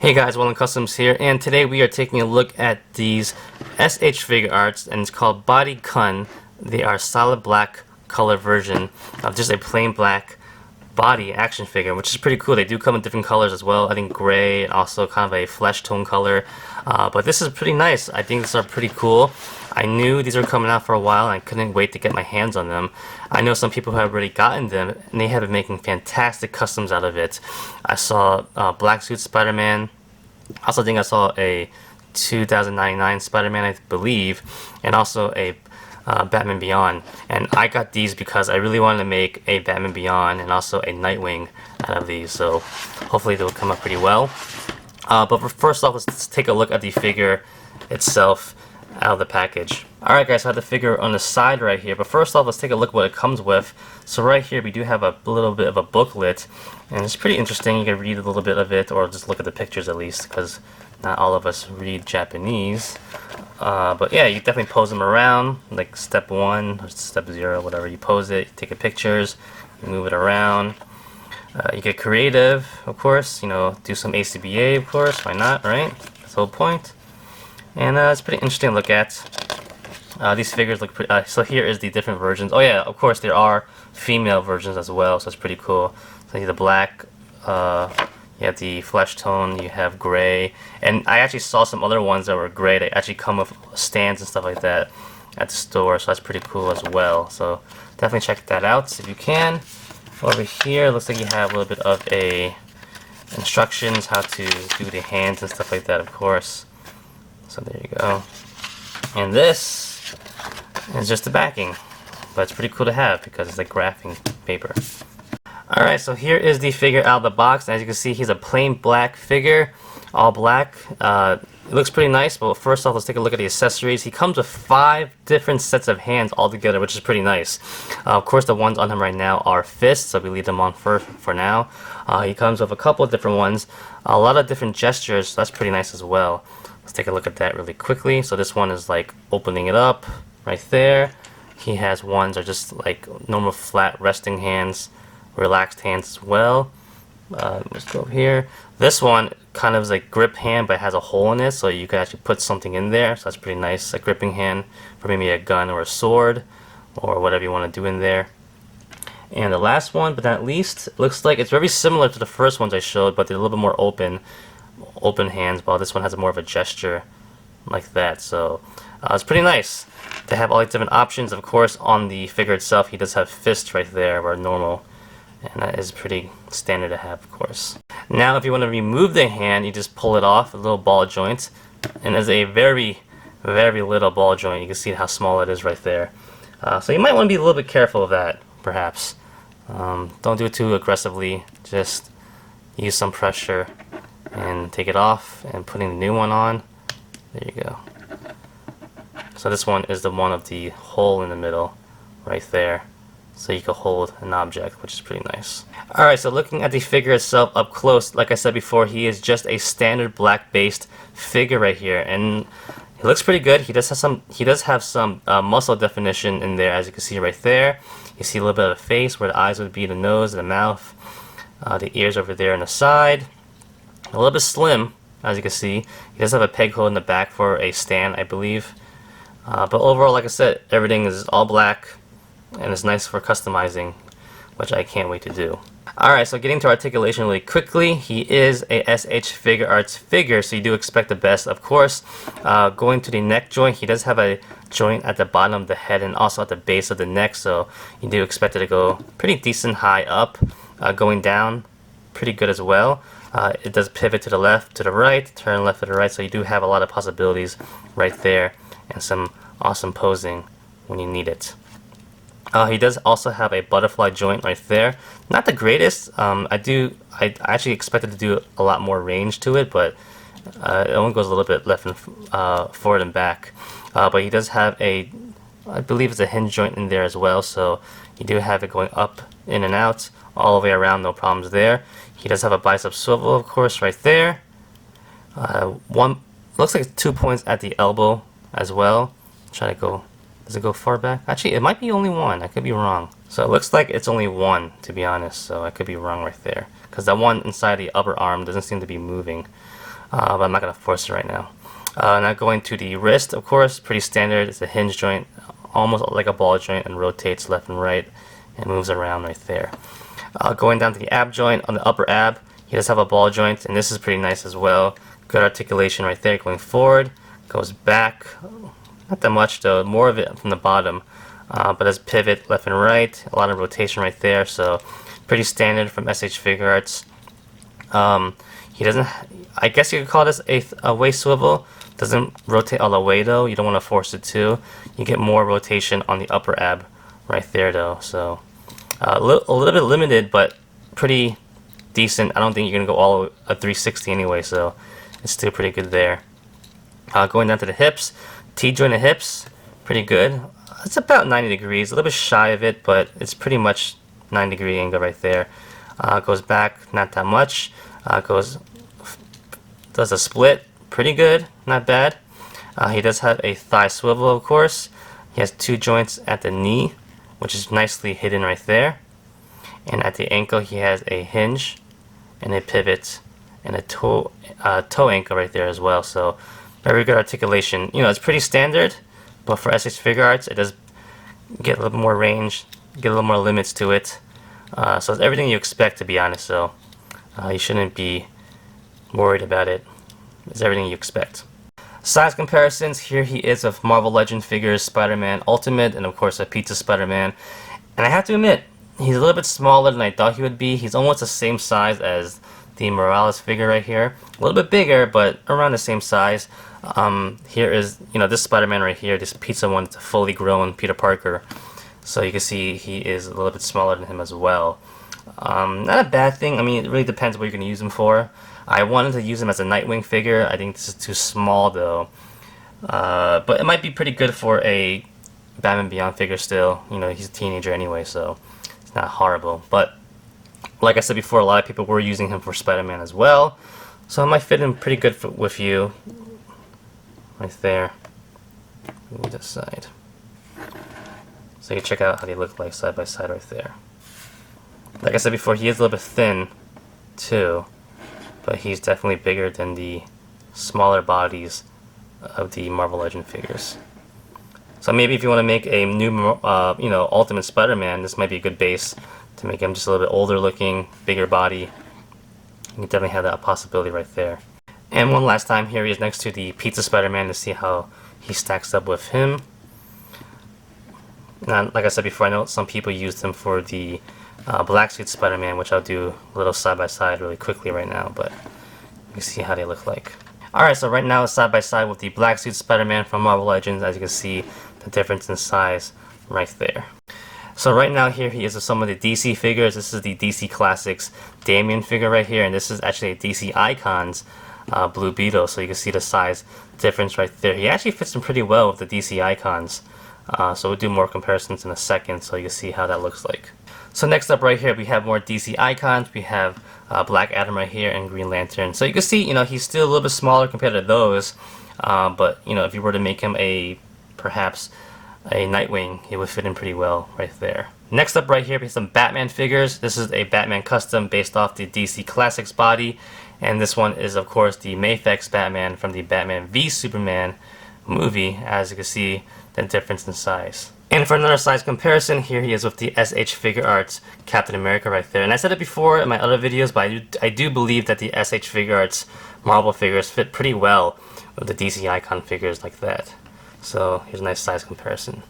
Hey guys, Wellen Customs here, and today we are taking a look at these S.H.Figuarts, and it's called Body KUN. They are solid black color version of just a plain black body action figure, which is pretty cool. They do come in different colors as well. I think gray and also kind of a flesh tone color, but this is pretty nice. I think these are pretty cool. I knew these were coming out for a while and I couldn't wait to get my hands on them. I know some people who have already gotten them and they have been making fantastic customs out of it. I saw Black Suit Spider-Man. I also think I saw a 2099 Spider-Man, I believe, and also a Batman Beyond. And I got these because I really wanted to make a Batman Beyond and also a Nightwing out of these, so hopefully they'll come out pretty well. But first off, let's take a look at the figure itself out of the package. Alright guys, so I have the figure on the side right here, but first off, let's take a look at what it comes with. So right here we do have a little bit of a booklet, and it's pretty interesting. You can read a little bit of it, or just look at the pictures at least, because not all of us read Japanese. But yeah, you definitely pose them around, like step 1 or step 0, whatever. You pose it, you take the pictures, you move it around. You get creative, of course, you know, do some ACBA, of course, why not, right? That's the whole point. And it's pretty interesting to look at. These figures look pretty, so here is the different versions. Oh yeah, of course there are female versions as well, so it's pretty cool. So you have the black, you have the flesh tone, you have gray, and I actually saw some other ones that were gray. They actually come with stands and stuff like that at the store, so that's pretty cool as well. So definitely check that out if you can. Over here, looks like you have a little bit of a instructions how to do the hands and stuff like that, of course. So there you go. And this is just the backing, but it's pretty cool to have because it's like graphing paper. Alright, so here is the figure out of the box. As you can see, he's a plain black figure, all black. It looks pretty nice, but first off, let's take a look at the accessories. He comes with 5 different sets of hands all together, which is pretty nice. Of course, the ones on him right now are fists, so we leave them on for now. He comes with a couple of different ones, a lot of different gestures, so that's pretty nice as well. Let's take a look at that really quickly. So this one is like opening it up right there. He has ones that are just like normal flat resting hands, relaxed hands as well. Let's go here. This one kind of is like grip hand, but it has a hole in it, so you can actually put something in there. So that's pretty nice. A gripping hand for maybe a gun or a sword or whatever you want to do in there. And the last one, but not least, looks like it's very similar to the first ones I showed, but they're a little bit more open hands, while this one has more of a gesture like that. So it's pretty nice to have all these different options. Of course, on the figure itself, he does have fists right there, where normal, and that is pretty standard to have, of course. Now, if you want to remove the hand, you just pull it off, a little ball joint, and there's a very, very little ball joint. You can see how small it is right there. So you might want to be a little bit careful of that, perhaps. Don't do it too aggressively. Just use some pressure and take it off, and putting the new one on. There you go. So this one is the one of the hole in the middle right there, so you can hold an object, which is pretty nice. Alright, so looking at the figure itself up close, like I said before, he is just a standard black based figure right here, and he looks pretty good. He does have some muscle definition in there, as you can see right there. You see a little bit of the face where the eyes would be, the nose, the mouth, the ears over there on the side. A little bit slim, as you can see. He does have a peg hole in the back for a stand, I believe. But overall, like I said, everything is all black, and it's nice for customizing, which I can't wait to do. Alright, so getting to articulation really quickly, he is a S.H.Figuarts figure, so you do expect the best, of course. Going to the neck joint, he does have a joint at the bottom of the head and also at the base of the neck, so you do expect it to go pretty decent high up. Going down, pretty good as well. It does pivot to the left, to the right, turn left to the right, so you do have a lot of possibilities right there, and some awesome posing when you need it. He does also have a butterfly joint right there. Not the greatest. I actually expected to do a lot more range to it, but it only goes a little bit left and forward and back. But he does have a, I believe it's a hinge joint in there as well, so you do have it going up, in and out, all the way around, no problems there. He does have a bicep swivel, of course, right there. One looks like 2 points at the elbow as well. Try to go. Does it go far back? Actually, it might be only 1. I could be wrong. So it looks like it's only 1, to be honest. So I could be wrong right there, because that one inside the upper arm doesn't seem to be moving. but I'm not going to force it right now. Now going to the wrist, of course, pretty standard. It's a hinge joint, almost like a ball joint, and rotates left and right and moves around right there. Going down to the ab joint, on the upper ab, he does have a ball joint, and this is pretty nice as well. Good articulation right there, going forward, goes back, not that much though, more of it from the bottom, but does pivot left and right, a lot of rotation right there, so pretty standard from S.H.Figuarts. He doesn't, I guess you could call this a waist swivel. Doesn't rotate all the way though, you don't want to force it to. You get more rotation on the upper ab right there though, so a little bit limited, but pretty decent. I don't think you're going to go all a 360 anyway, so it's still pretty good there. Going down to the hips, T-joint of hips, pretty good. It's about 90 degrees, a little bit shy of it, but it's pretty much 9-degree angle right there. Goes back, not that much. Does a split, pretty good, not bad. He does have a thigh swivel, of course. He has 2 joints at the knee, which is nicely hidden right there. And at the ankle, he has a hinge and a pivot and a toe ankle right there as well. So very good articulation. You know, it's pretty standard, but for S.H.Figuarts, it does get a little more range, get a little more limits to it. So it's everything you expect, to be honest. So you shouldn't be worried about it. It's everything you expect. Size comparisons, here he is of Marvel Legend figures, Spider-Man Ultimate, and of course a Pizza Spider-Man. And I have to admit, he's a little bit smaller than I thought he would be. He's almost the same size as the Morales figure right here. A little bit bigger, but around the same size. Here is, you know, this Spider-Man right here, this Pizza one, it's a fully grown Peter Parker. So you can see he is a little bit smaller than him as well. Not a bad thing. I mean, it really depends what you're going to use him for. I wanted to use him as a Nightwing figure. I think this is too small though. But it might be pretty good for a Batman Beyond figure still. You know, he's a teenager anyway, so it's not horrible. But like I said before, a lot of people were using him for Spider-Man as well. So it might fit in pretty good with you. Right there. Move this side. So you can check out how they look like side by side right there. Like I said before, he is a little bit thin too, but he's definitely bigger than the smaller bodies of the Marvel Legend figures. So maybe if you want to make a new, you know, Ultimate Spider-Man, this might be a good base to make him just a little bit older looking, bigger body. You can definitely have that possibility right there. And one last time, here he is next to the Pizza Spider-Man to see how he stacks up with him. Now, like I said before, I know some people used him for the Black Suit Spider-Man, which I'll do a little side by side really quickly right now, but you can see how they look like. Alright, so right now it's side by side with the Black Suit Spider-Man from Marvel Legends. As you can see, the difference in size right there. So right now here he is with some of the DC figures. This is the DC Classics Damian figure right here, and this is actually a DC Icons Blue Beetle, so you can see the size difference right there. He actually fits in pretty well with the DC Icons. So we'll do more comparisons in a second so you can see how that looks like. So next up right here we have more DC Icons. We have Black Adam right here and Green Lantern. So you can see, you know, he's still a little bit smaller compared to those, but you know, if you were to make him perhaps a Nightwing, he would fit in pretty well right there. Next up right here we have some Batman figures. This is a Batman custom based off the DC Classics body, and this one is of course the Mafex Batman from the Batman v Superman movie. As you can see, the difference in size. And for another size comparison, here he is with the S.H.Figuarts Captain America right there. And I said it before in my other videos, but I do believe that the S.H.Figuarts Marvel figures fit pretty well with the DC Icon figures like that. So here's a nice size comparison.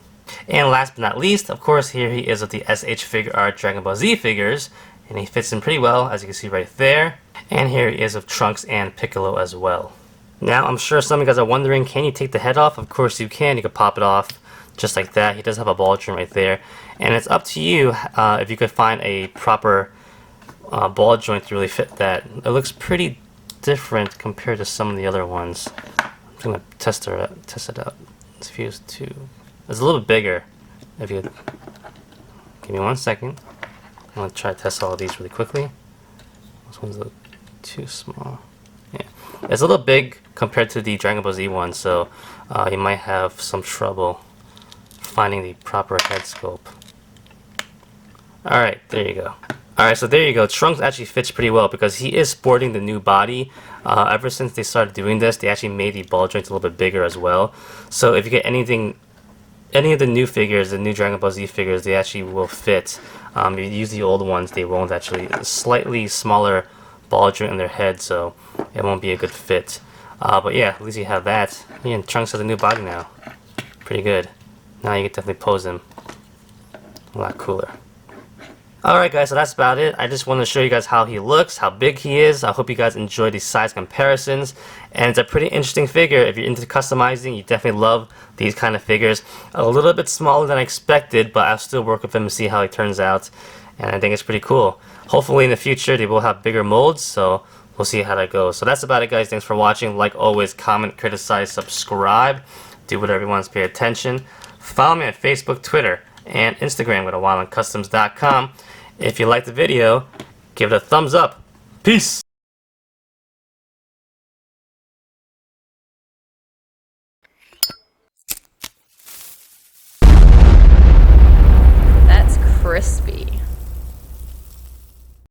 And last but not least, of course, here he is with the S.H.Figuarts Dragon Ball Z figures, and he fits in pretty well, as you can see right there. And here he is with Trunks and Piccolo as well. Now, I'm sure some of you guys are wondering, can you take the head off? Of course you can. You can pop it off just like that. He does have a ball joint right there. And it's up to you if you could find a proper ball joint to really fit that. It looks pretty different compared to some of the other ones. I'm going to test it out. Let's fuse two. It's a little bit bigger. If you give me 1 second. I'm going to try to test all of these really quickly. This one's a little too small. Yeah, it's a little big compared to the Dragon Ball Z one, so you might have some trouble finding the proper head sculpt. Alright, there you go. Alright, so there you go. Trunks actually fits pretty well because he is sporting the new body. Ever since they started doing this, they actually made the ball joints a little bit bigger as well. So if you get any of the new figures, the new Dragon Ball Z figures, they actually will fit. If you use the old ones, they won't actually. Slightly smaller ball joint in their head, so it won't be a good fit. But yeah, at least you have that. Yeah, and Trunks has a new body now. Pretty good. Now you can definitely pose him a lot cooler. Alright guys, so that's about it. I just want to show you guys how he looks, how big he is. I hope you guys enjoy these size comparisons. And it's a pretty interesting figure. If you're into customizing, you definitely love these kind of figures. A little bit smaller than I expected, but I'll still work with him and see how he turns out. And I think it's pretty cool. Hopefully in the future they will have bigger molds, so we'll see how that goes. So that's about it guys. Thanks for watching. Like always, comment, criticize, subscribe. Do whatever you want to pay attention. Follow me on Facebook, Twitter, and Instagram with awildandcustoms.com. If you liked the video, give it a thumbs up. Peace!